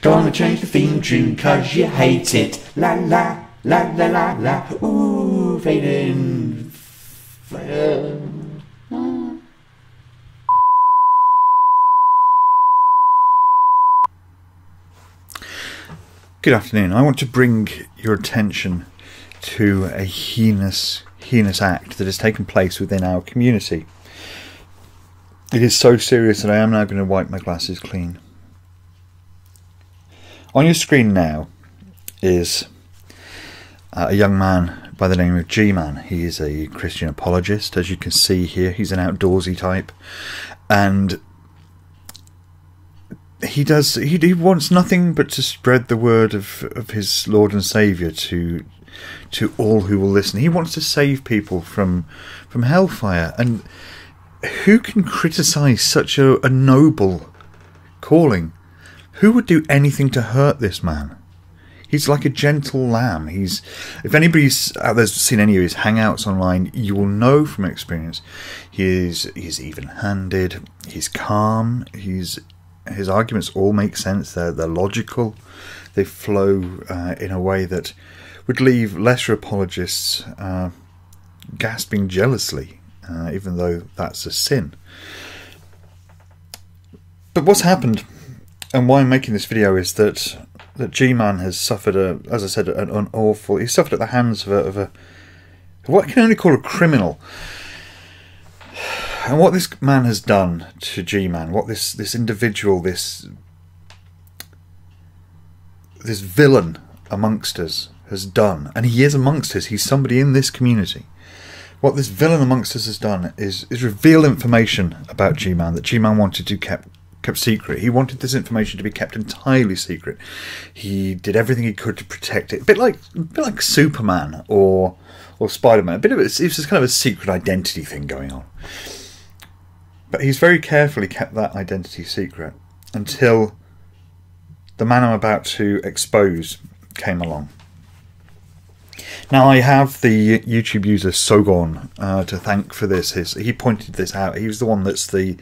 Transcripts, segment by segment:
Gonna change the theme tune 'cause you hate it. La la, la la la la. Ooh, fading. Good afternoon. I want to bring your attention to a heinous act that has taken place within our community. It is so serious that I am now going to wipe my glasses clean. On your screen now is a young man by the name of GeeMan. He is a Christian apologist, as you can see here. He's an outdoorsy type, and he wants nothing but to spread the word of his Lord and Saviour to all who will listen. He wants to save people from hellfire, and who can criticise such a noble calling? Who would do anything to hurt this man? He's like a gentle lamb. If anybody's out there's seen any of his hangouts online, you will know from experience he's even-handed, he's calm, his arguments all make sense, they're logical, they flow in a way that would leave lesser apologists gasping jealously, even though that's a sin. But what's happened, and why I'm making this video, is that GeeMan has suffered as I said, an awful. He suffered at the hands of what I can only call a criminal. And what this man has done to GeeMan, what this individual, this villain amongst us has done, and he is amongst us, he's somebody in this community. What this villain amongst us has done is reveal information about GeeMan that GeeMan wanted to kept secret. He wanted this information to be kept entirely secret. He did everything he could to protect it. A bit like Superman or Spider-Man. It's just kind of a secret identity thing going on. But he's very carefully kept that identity secret until the man I'm about to expose came along. Now, I have the YouTube user Sogon to thank for this. He pointed this out. He was the one that's the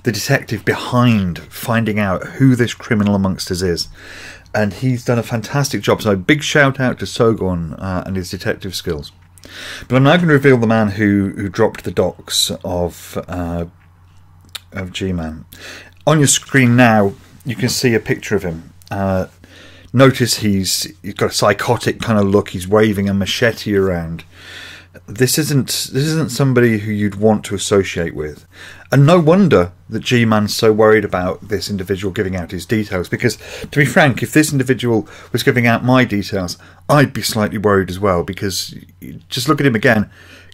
detective behind finding out who this criminal amongst us is. And he's done a fantastic job. So big shout out to Sogon and his detective skills. But I'm now going to reveal the man who dropped the docs of GeeMan. On your screen now, you can see a picture of him. Notice he's got a psychotic kind of look. He's waving a machete around. This isn't somebody who you'd want to associate with, and no wonder that GeeMan's so worried about this individual giving out his details. Because, to be frank, if this individual was giving out my details, I'd be slightly worried as well. Because just look at him again.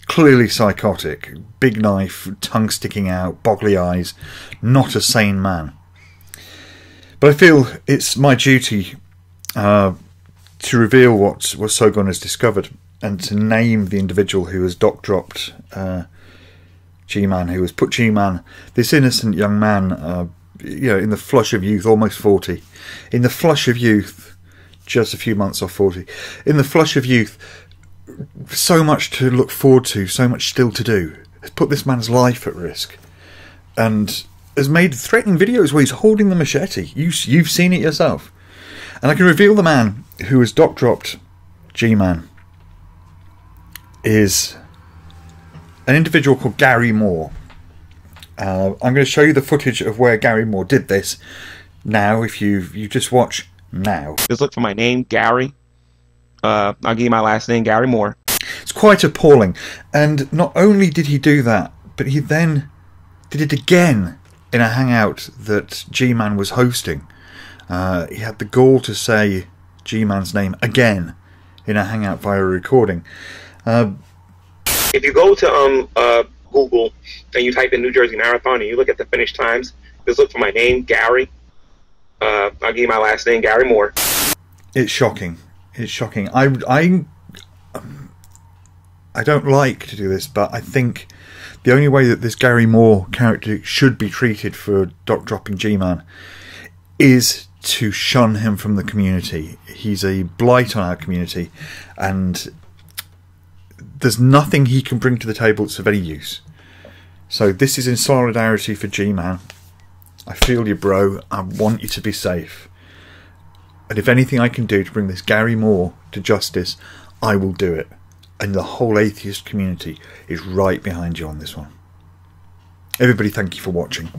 Clearly psychotic, big knife, tongue sticking out, boggly eyes, not a sane man. But I feel it's my duty to reveal what Sogon has discovered, and to name the individual who has doc-dropped GeeMan, who has put GeeMan, this innocent young man, in the flush of youth, almost 40, in the flush of youth, just a few months off 40, in the flush of youth, so much to look forward to, so much still to do, has put this man's life at risk, and has made threatening videos where he's holding the machete. You've seen it yourself. And I can reveal the man who has doc-dropped GeeMan is an individual called Gary Moore. I'm going to show you the footage of where Gary Moore did this now. If you just watch now. Just look for my name, Gary. I'll give you my last name, Gary Moore. It's quite appalling. And not only did he do that, but he then did it again in a hangout that GeeMan was hosting. He had the gall to say GeeMan's name again in a hangout via a recording. If you go to Google and you type in New Jersey Marathon and you look at the finish times, just look for my name, Gary. I'll give you my last name, Gary Moore. It's shocking. It's shocking. I don't like to do this, but I think the only way that this Gary Moore character should be treated for doc-dropping GeeMan is to shun him from the community. He's a blight on our community, and there's nothing he can bring to the table that's of any use. So this is in solidarity for GeeMan. I feel you, bro. I want you to be safe. And if anything I can do to bring this Gary Moore to justice, I will do it. And the whole atheist community is right behind you on this one. Everybody, thank you for watching.